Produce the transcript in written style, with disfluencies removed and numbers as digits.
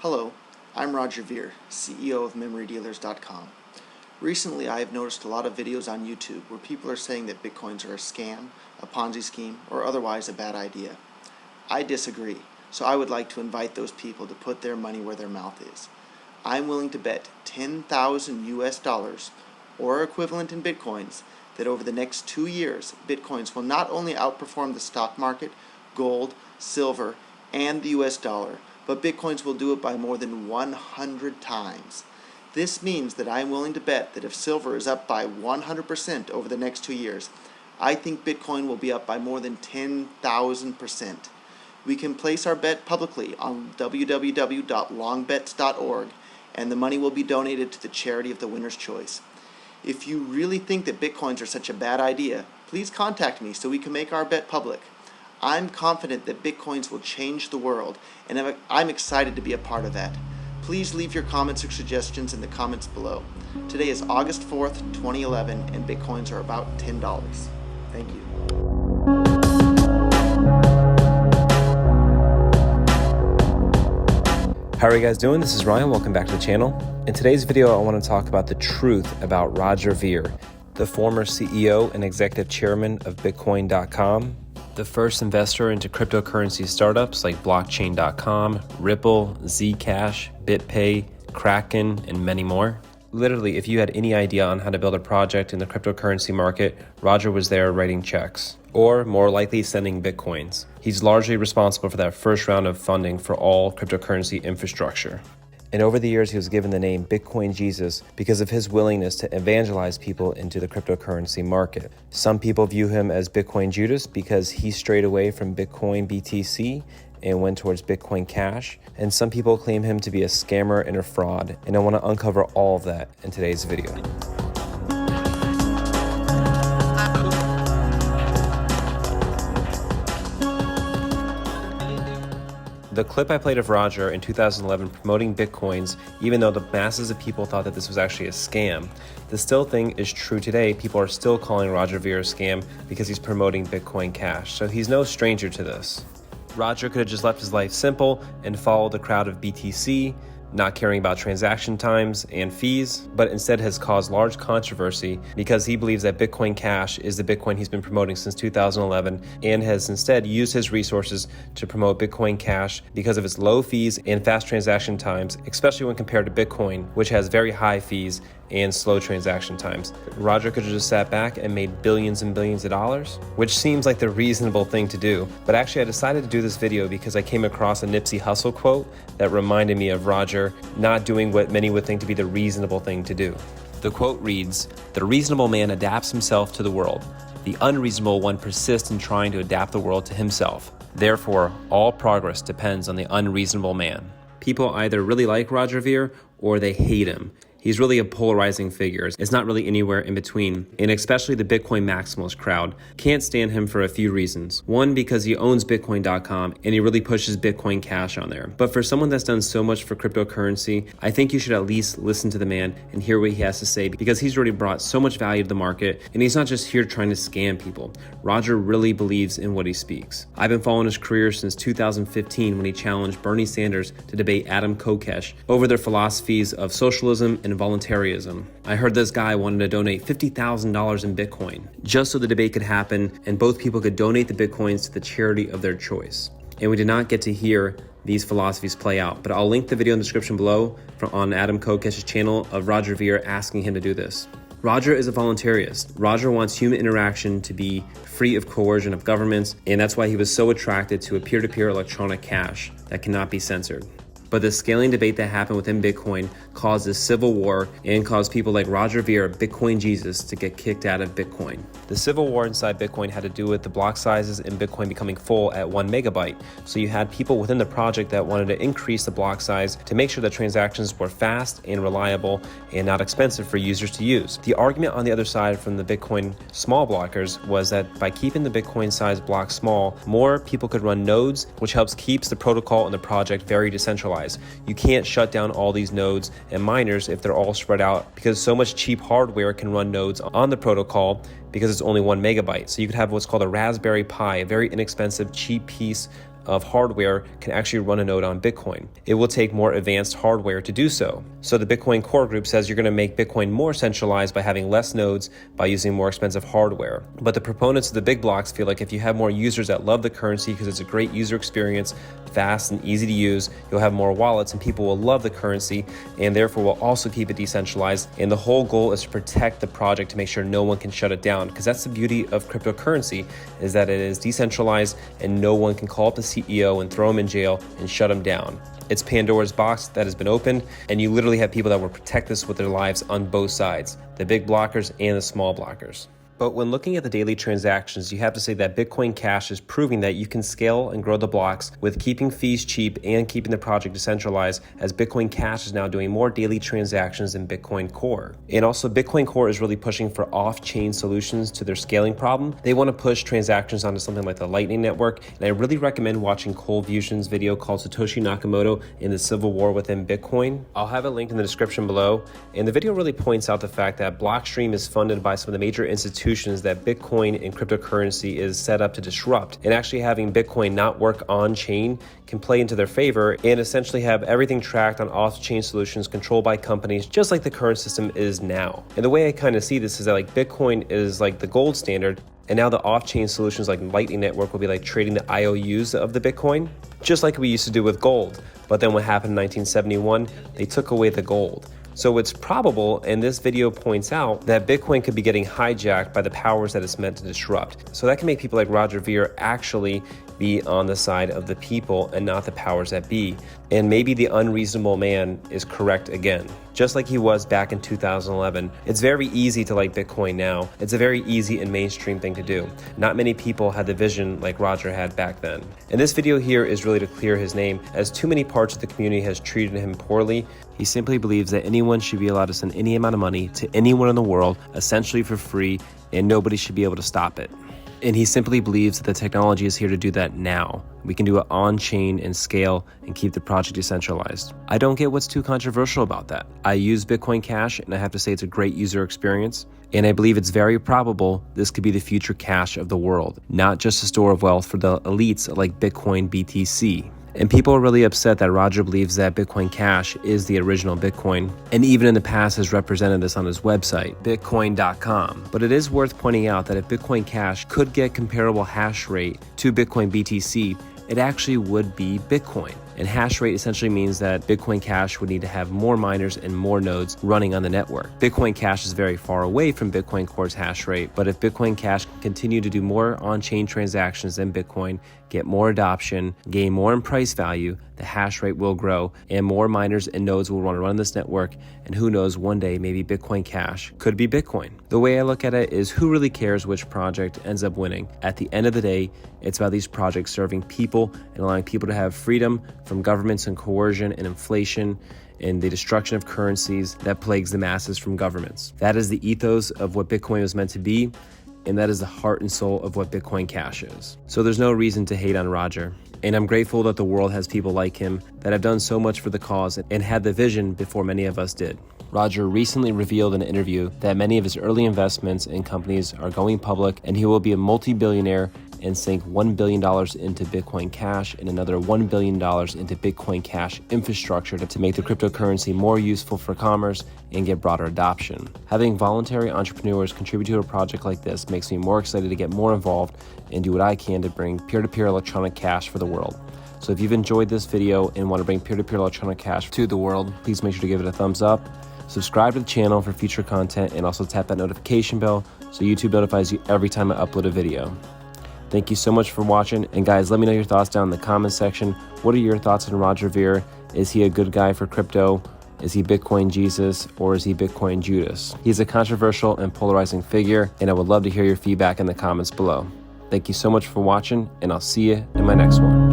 Hello, I'm Roger Veer, CEO of MemoryDealers.com. Recently, I have noticed a lot of videos on YouTube where people are saying that Bitcoins are a scam, a Ponzi scheme, or otherwise a bad idea. I disagree, so I would like to invite those people to put their money where their mouth is. I'm willing to bet 10,000 US dollars, or equivalent in Bitcoins, that over the next 2 years, Bitcoins will not only outperform the stock market, gold, silver, and the US dollar, but Bitcoins will do it by more than 100 times. This means that I am willing to bet that if silver is up by 100% over the next 2 years, I think Bitcoin will be up by more than 10,000%. We can place our bet publicly on www.longbets.org, and the money will be donated to the charity of the winner's choice. If you really think that Bitcoins are such a bad idea, please contact me so we can make our bet public. I'm confident that Bitcoins will change the world, and I'm excited to be a part of that. Please leave your comments or suggestions in the comments below. Today is August 4th, 2011, and Bitcoins are about $10. Thank you. How are you guys doing? This is Ryan. Welcome back to the channel. In today's video, I want to talk about the truth about Roger Ver, the former CEO and executive chairman of Bitcoin.com, the first investor into cryptocurrency startups like blockchain.com, Ripple, Zcash, BitPay, Kraken, and many more. Literally, if you had any idea on how to build a project in the cryptocurrency market, Roger was there writing checks, or more likely sending Bitcoins. He's largely responsible for that first round of funding for all cryptocurrency infrastructure. And over the years, he was given the name Bitcoin Jesus because of his willingness to evangelize people into the cryptocurrency market. Some people view him as Bitcoin Judas because he strayed away from Bitcoin BTC and went towards Bitcoin Cash. And some people claim him to be a scammer and a fraud. And I want to uncover all of that in today's video. The clip I played of Roger in 2011 promoting Bitcoins, even though the masses of people thought that this was actually a scam, the still thing is true today. People are still calling Roger Ver a scam because he's promoting Bitcoin Cash. So he's no stranger to this. Roger could have just left his life simple and followed the crowd of BTC, not caring about transaction times and fees, but instead has caused large controversy because he believes that Bitcoin Cash is the Bitcoin he's been promoting since 2011 and has instead used his resources to promote Bitcoin Cash because of its low fees and fast transaction times, especially when compared to Bitcoin, which has very high fees and slow transaction times. Roger could have just sat back and made billions and billions of dollars, which seems like the reasonable thing to do. But actually, I decided to do this video because I came across a Nipsey Hussle quote that reminded me of Roger not doing what many would think to be the reasonable thing to do. The quote reads, "The reasonable man adapts himself to the world. The unreasonable one persists in trying to adapt the world to himself. Therefore, all progress depends on the unreasonable man." People either really like Roger Ver or they hate him. He's really a polarizing figure. It's not really anywhere in between. And especially the Bitcoin maximalist crowd can't stand him for a few reasons. One, because he owns Bitcoin.com and he really pushes Bitcoin Cash on there. But for someone that's done so much for cryptocurrency, I think you should at least listen to the man and hear what he has to say because he's already brought so much value to the market and he's not just here trying to scam people. Roger really believes in what he speaks. I've been following his career since 2015 when he challenged Bernie Sanders to debate Adam Kokesh over their philosophies of socialism and voluntarism. I heard this guy wanted to donate $50,000 in Bitcoin just so the debate could happen and both people could donate the Bitcoins to the charity of their choice. And we did not get to hear these philosophies play out, but I'll link the video in the description below on Adam Kokesh's channel of Roger Ver asking him to do this. Roger is a voluntarist. Roger wants human interaction to be free of coercion of governments, and that's why he was so attracted to a peer-to-peer electronic cash that cannot be censored. But the scaling debate that happened within Bitcoin caused a civil war and caused people like Roger Ver, Bitcoin Jesus, to get kicked out of Bitcoin. The civil war inside Bitcoin had to do with the block sizes in Bitcoin becoming full at 1 megabyte. So you had people within the project that wanted to increase the block size to make sure that transactions were fast and reliable and not expensive for users to use. The argument on the other side from the Bitcoin small blockers was that by keeping the Bitcoin size block small, more people could run nodes, which helps keeps the protocol and the project very decentralized. You can't shut down all these nodes and miners if they're all spread out because so much cheap hardware can run nodes on the protocol because it's only 1 megabyte. So you could have what's called a Raspberry Pi, a very inexpensive, cheap piece of hardware can actually run a node on Bitcoin. It will take more advanced hardware to do so. So the Bitcoin core group says you're going to make Bitcoin more centralized by having less nodes by using more expensive hardware. But the proponents of the big blocks feel like if you have more users that love the currency because it's a great user experience, fast and easy to use, you'll have more wallets and people will love the currency and therefore will also keep it decentralized. And the whole goal is to protect the project to make sure no one can shut it down, because that's the beauty of cryptocurrency, is that it is decentralized and no one can call up the CEO and throw him in jail and shut him down. It's Pandora's box that has been opened, and you literally have people that will protect this with their lives on both sides, the big blockers and the small blockers. But when looking at the daily transactions, you have to say that Bitcoin Cash is proving that you can scale and grow the blocks with keeping fees cheap and keeping the project decentralized, as Bitcoin Cash is now doing more daily transactions than Bitcoin Core. And also Bitcoin Core is really pushing for off-chain solutions to their scaling problem. They want to push transactions onto something like the Lightning Network, and I really recommend watching Cole Fusion's video called Satoshi Nakamoto in the Civil War Within Bitcoin. I'll have it linked in the description below, and the video really points out the fact that Blockstream is funded by some of the major institutions that Bitcoin and cryptocurrency is set up to disrupt, and actually having Bitcoin not work on chain can play into their favor and essentially have everything tracked on off-chain solutions controlled by companies, just like the current system is now. And the way I kind of see this is that like Bitcoin is like the gold standard, and now the off-chain solutions like Lightning Network will be like trading the IOUs of the Bitcoin, just like we used to do with gold. But then what happened in 1971, they took away the gold. So it's probable, and this video points out, that Bitcoin could be getting hijacked by the powers that it's meant to disrupt. So that can make people like Roger Ver actually be on the side of the people and not the powers that be. And maybe the unreasonable man is correct again, just like he was back in 2011. It's very easy to like Bitcoin now. It's a very easy and mainstream thing to do. Not many people had the vision like Roger had back then. And this video here is really to clear his name, as too many parts of the community has treated him poorly. He simply believes that anyone should be allowed to send any amount of money to anyone in the world, essentially for free, and nobody should be able to stop it. And he simply believes that the technology is here to do that now. We can do it on-chain and scale and keep the project decentralized. I don't get what's too controversial about that. I use Bitcoin Cash, and I have to say it's a great user experience. And I believe it's very probable this could be the future cash of the world, not just a store of wealth for the elites like Bitcoin BTC. And people are really upset that Roger believes that Bitcoin Cash is the original Bitcoin, and even in the past has represented this on his website, bitcoin.com. But it is worth pointing out that if Bitcoin Cash could get comparable hash rate to Bitcoin BTC, it actually would be Bitcoin. And hash rate essentially means that Bitcoin Cash would need to have more miners and more nodes running on the network. Bitcoin Cash is very far away from Bitcoin Core's hash rate, but if Bitcoin Cash can continue to do more on-chain transactions than Bitcoin, get more adoption, gain more in price value, the hash rate will grow, and more miners and nodes will want to run this network, and who knows, one day maybe Bitcoin Cash could be Bitcoin. The way I look at it is, who really cares which project ends up winning? At the end of the day, it's about these projects serving people and allowing people to have freedom from governments and coercion and inflation and the destruction of currencies that plagues the masses from governments. That is the ethos of what Bitcoin was meant to be, and that is the heart and soul of what Bitcoin Cash is. So there's no reason to hate on Roger. And I'm grateful that the world has people like him that have done so much for the cause and had the vision before many of us did. Roger recently revealed in an interview that many of his early investments in companies are going public, and he will be a multi-billionaire and sink $1 billion into Bitcoin Cash and another $1 billion into Bitcoin Cash infrastructure to make the cryptocurrency more useful for commerce and get broader adoption. Having voluntary entrepreneurs contribute to a project like this makes me more excited to get more involved and do what I can to bring peer-to-peer electronic cash for the world. So if you've enjoyed this video and want to bring peer-to-peer electronic cash to the world, please make sure to give it a thumbs up. Subscribe to the channel for future content, and also tap that notification bell so YouTube notifies you every time I upload a video. Thank you so much for watching, and guys, let me know your thoughts down in the comments section. What are your thoughts on Roger Ver? Is he a good guy for crypto? Is he Bitcoin Jesus, or is he Bitcoin Judas? He's a controversial and polarizing figure, and I would love to hear your feedback in the comments below. Thank you so much for watching, and I'll see you in my next one.